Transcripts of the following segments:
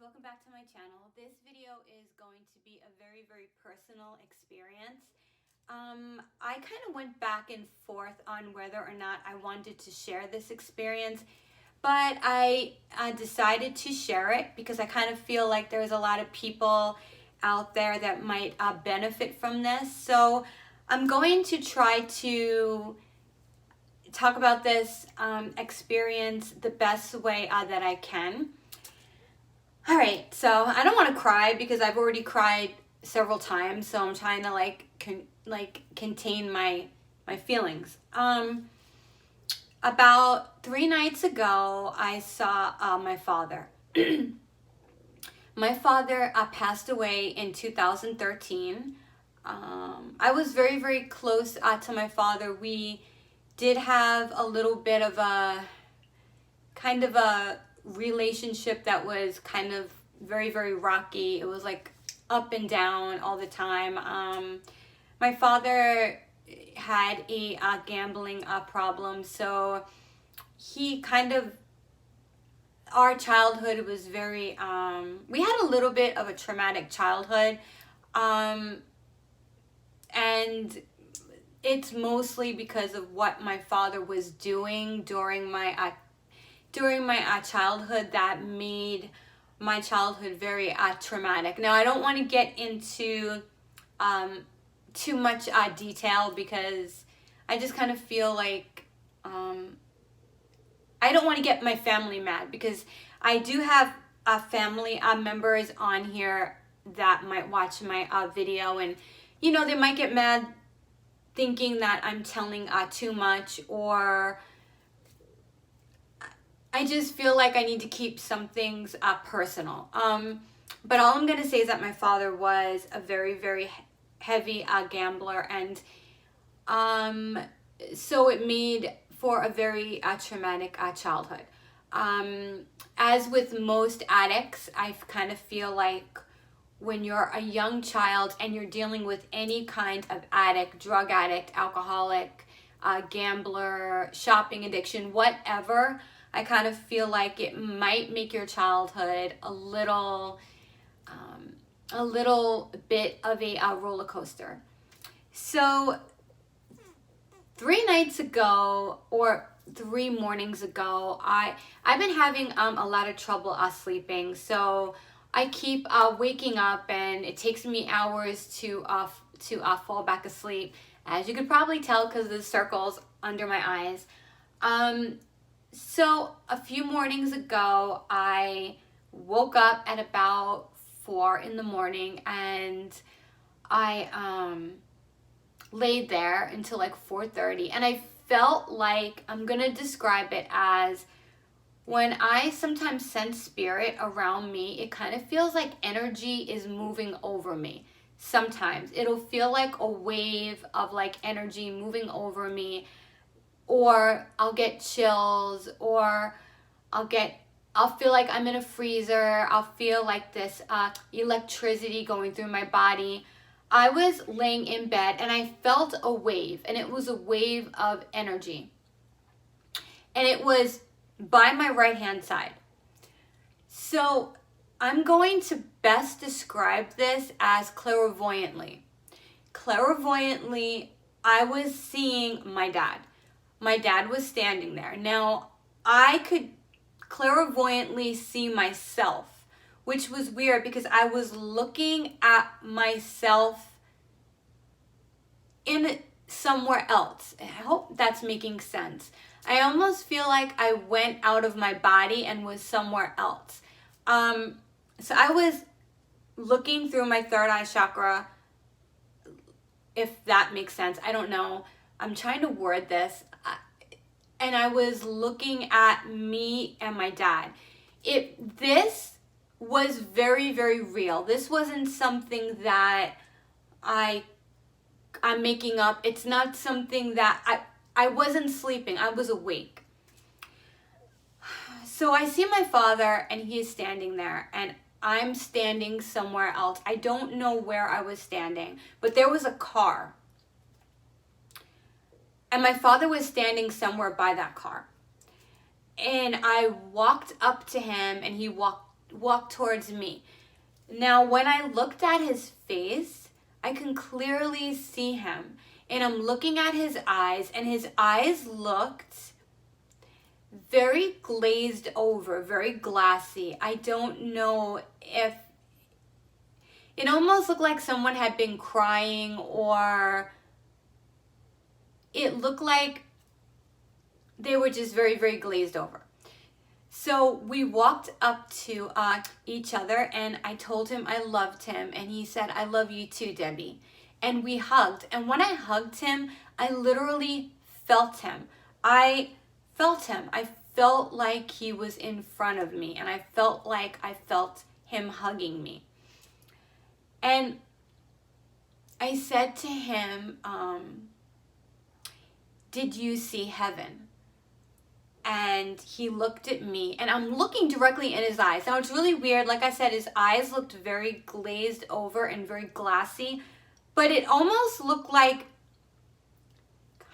welcome back to my channel. This video is going to be a very personal experience. I kind of went back and forth on whether or not I wanted to share this experience, but I decided to share it because I kind of feel like there's a lot of people out there that might benefit from this. So I'm going to try to talk about this experience the best way that I can. All right, so I don't want to cry because I've already cried several times, so I'm trying to contain my feelings. About 3 nights ago, I saw my father. My father passed away in 2013. I was very close to my father. We did have a little bit of a kind of a relationship that was kind of very rocky. It was like up and down all the time. My father had a gambling problem, so he kind of, our childhood was very we had a little bit of a traumatic childhood, and it's mostly because of what my father was doing during my childhood that made my childhood very traumatic. Now, I don't want to get into too much detail because I just kind of feel like I don't want to get my family mad, because I do have family members on here that might watch my video, and they might get mad thinking that I'm telling too much, or I just feel like I need to keep some things personal. But all I'm going to say is that my father was a very heavy gambler, and so it made for a very traumatic childhood. As with most addicts, I kind of feel like when you're a young child and you're dealing with any kind of addict, drug addict, alcoholic, gambler, shopping addiction, whatever, I kind of feel like it might make your childhood a little bit of a roller coaster. So 3 nights ago, or 3 mornings ago, I've been having a lot of trouble sleeping. So I keep waking up, and it takes me hours to fall back asleep, as you could probably tell because of the circles under my eyes. So a few mornings ago, I woke up at about 4 in the morning, and I laid there until like 4:30, and I felt like, I'm gonna describe it as, when I sometimes sense spirit around me, it kind of feels like energy is moving over me. Sometimes it'll feel like a wave of like energy moving over me, or I'll get chills, or I'll feel like I'm in a freezer. I'll feel like this electricity going through my body. I was laying in bed and I felt a wave, and it was a wave of energy, and it was by my right hand side. So I'm going to best describe this as clairvoyantly. Clairvoyantly, I was seeing my dad. My dad was standing there. Now, I could clairvoyantly see myself, which was weird because I was looking at myself in somewhere else. I hope that's making sense. I almost feel like I went out of my body and was somewhere else. So I was looking through my third eye chakra, if that makes sense. I don't know. I'm trying to word this. And I was looking at me and my dad. This was very real. This wasn't something that I'm making up. It's not something that I wasn't sleeping. I was awake. So I see my father, and he's standing there, and I'm standing somewhere else. I don't know where I was standing, but there was a car. And my father was standing somewhere by that car. And I walked up to him, and he walked walked towards me. Now, when I looked at his face, I can clearly see him. And I'm looking at his eyes, and his eyes looked very glazed over, very glassy. I don't know if it almost looked like someone had been crying, or it looked like they were just very, very glazed over. So we walked up to each other, and I told him I loved him, and he said, I love you too, Debbie. And we hugged. And when I hugged him, I literally felt him. I felt him. I felt like he was in front of me, and I felt like I felt him hugging me. And I said to him, did you see heaven? And he looked at me, and I'm looking directly in his eyes. Now, it's really weird. Like I said, his eyes looked very glazed over and very glassy, but it almost looked like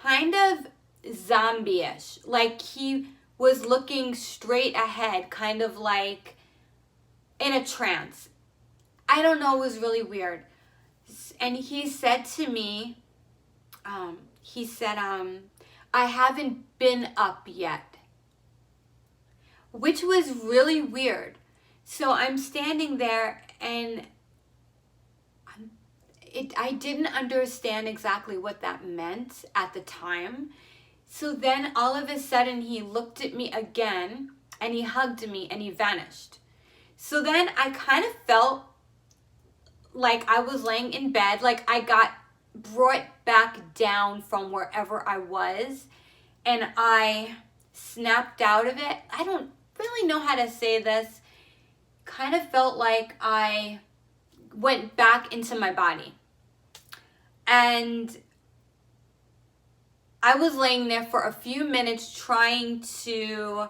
kind of zombie-ish. Like he was looking straight ahead, kind of like in a trance. I don't know, it was really weird. And he said to me, I haven't been up yet. Which was really weird. So I'm standing there, and I didn't understand exactly what that meant at the time. So then all of a sudden he looked at me again, and he hugged me, and he vanished. So then I kind of felt like I was laying in bed, like I got brought back down from wherever I was, and I snapped out of it. I don't really know how to say this. Kind of felt like I went back into my body. And I was laying there for a few minutes trying to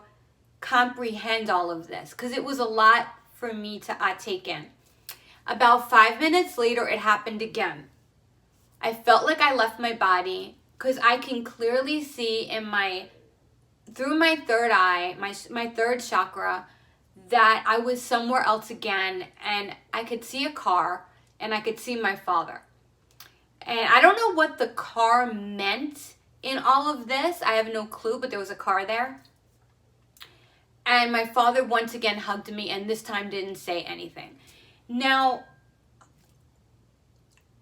comprehend all of this, because it was a lot for me to take in. About 5 minutes later, it happened again. I felt like I left my body, because I can clearly see through my third eye, my third chakra, that I was somewhere else again, and I could see a car, and I could see my father. And I don't know what the car meant in all of this. I have no clue, but there was a car there. And my father once again hugged me, and this time didn't say anything. Now,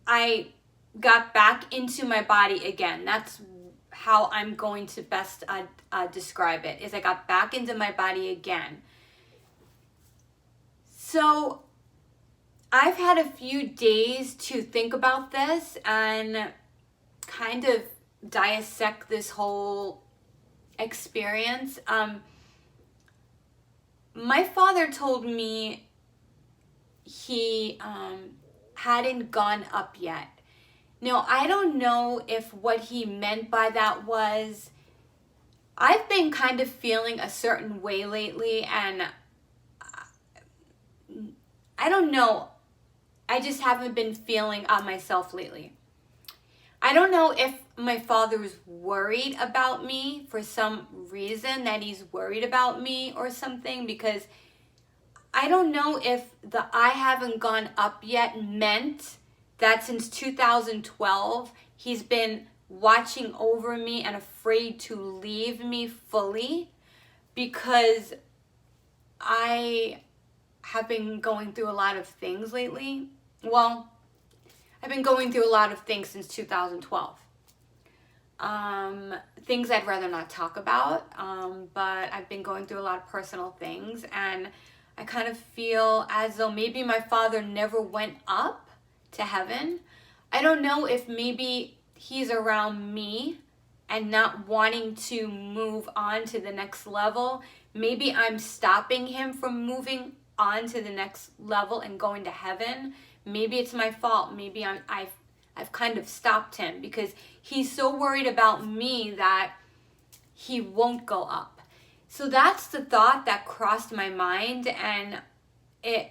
I got back into my body again. That's how I'm going to best describe it, is I got back into my body again. So I've had a few days to think about this and kind of dissect this whole experience. My father told me he hadn't gone up yet. Now, I don't know if what he meant by that was, I've been kind of feeling a certain way lately, and I don't know. I just haven't been feeling myself lately. I don't know if my father's worried about me for some reason, that he's worried about me or something, because I don't know if the I haven't gone up yet meant that since 2012, he's been watching over me and afraid to leave me fully, because I have been going through a lot of things lately. Well, I've been going through a lot of things since 2012. Things I'd rather not talk about, but I've been going through a lot of personal things, and I kind of feel as though maybe my father never went up to heaven. I don't know if maybe he's around me and not wanting to move on to the next level. Maybe I'm stopping him from moving on to the next level and going to heaven. Maybe it's my fault. Maybe I've kind of stopped him because he's so worried about me that he won't go up. So that's the thought that crossed my mind, and it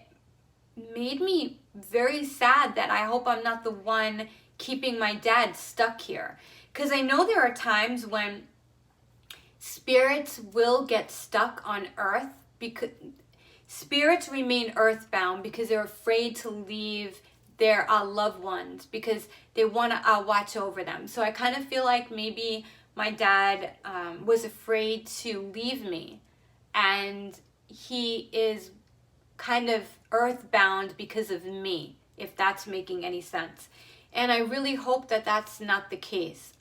made me very sad that I hope I'm not the one keeping my dad stuck here. Because I know there are times when spirits will get stuck on earth because spirits remain earthbound because they're afraid to leave their loved ones because they want to watch over them. So I kind of feel like maybe my dad was afraid to leave me, and he is kind of earthbound because of me, if that's making any sense. And I really hope that that's not the case.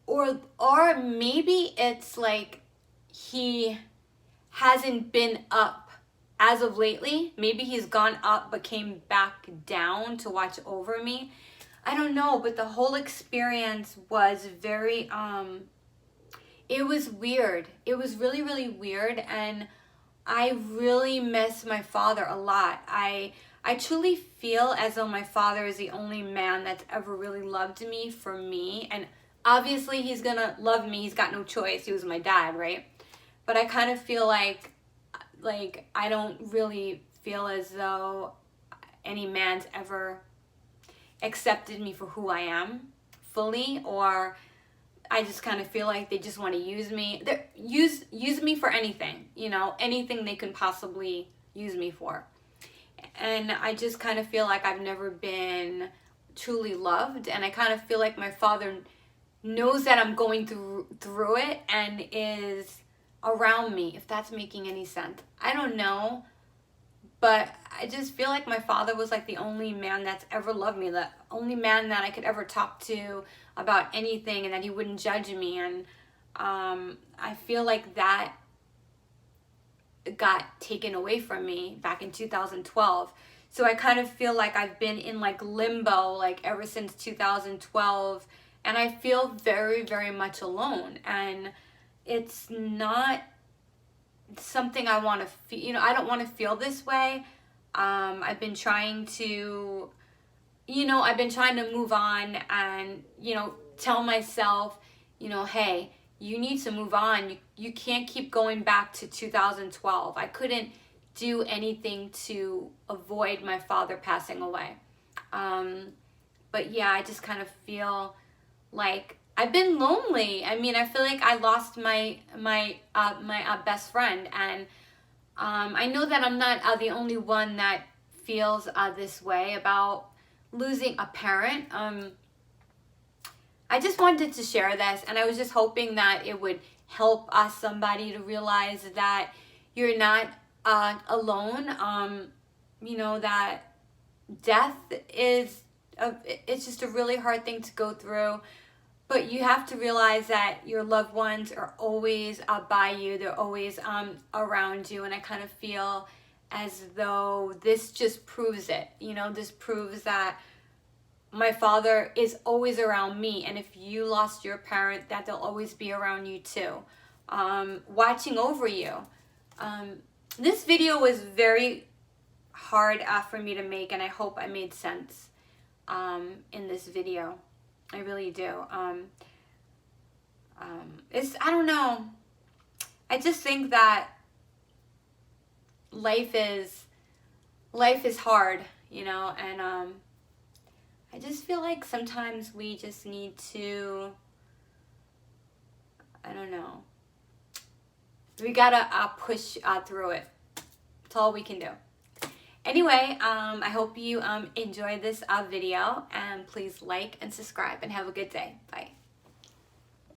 Or maybe it's like he hasn't been up as of lately. Maybe he's gone up but came back down to watch over me. I don't know, but the whole experience was very it was weird. It was really, really weird, and I really miss my father a lot. I truly feel as though my father is the only man that's ever really loved me for me. And obviously he's gonna love me. He's got no choice. He was my dad, right? But I kind of feel like I don't really feel as though any man's ever accepted me for who I am fully, or I just kind of feel like they just want to use me. Use me for anything, you know, anything they can possibly use me for. And I just kind of feel like I've never been truly loved, and I kind of feel like my father knows that I'm going through it and is around me, if that's making any sense. I don't know, but I just feel like my father was like the only man that's ever loved me, the only man that I could ever talk to about anything, and that he wouldn't judge me. And I feel like that got taken away from me back in 2012. So I kind of feel like I've been in like limbo like ever since 2012, and I feel very, very much alone. And it's not something I want to feel. You know, I don't want to feel this way. I've been trying to, I've been trying to move on and, tell myself, hey, you need to move on. You can't keep going back to 2012. I couldn't do anything to avoid my father passing away. But yeah, I just kind of feel like I've been lonely. I mean, I feel like I lost my best friend, and I know that I'm not the only one that feels this way about losing a parent. I just wanted to share this, and I was just hoping that it would help somebody to realize that you're not alone. That death is it's just a really hard thing to go through. But you have to realize that your loved ones are always by you. They're always around you. And I kind of feel as though this just proves it. This proves that my father is always around me. And if you lost your parent, that they'll always be around you too. Watching over you. This video was very hard for me to make, and I hope I made sense in this video. I really do. I don't know. I just think that life is hard, and I just feel like sometimes we just need to, I don't know. We gotta push through it. That's all we can do. Anyway, I hope you enjoyed this video, and please like and subscribe, and have a good day. Bye.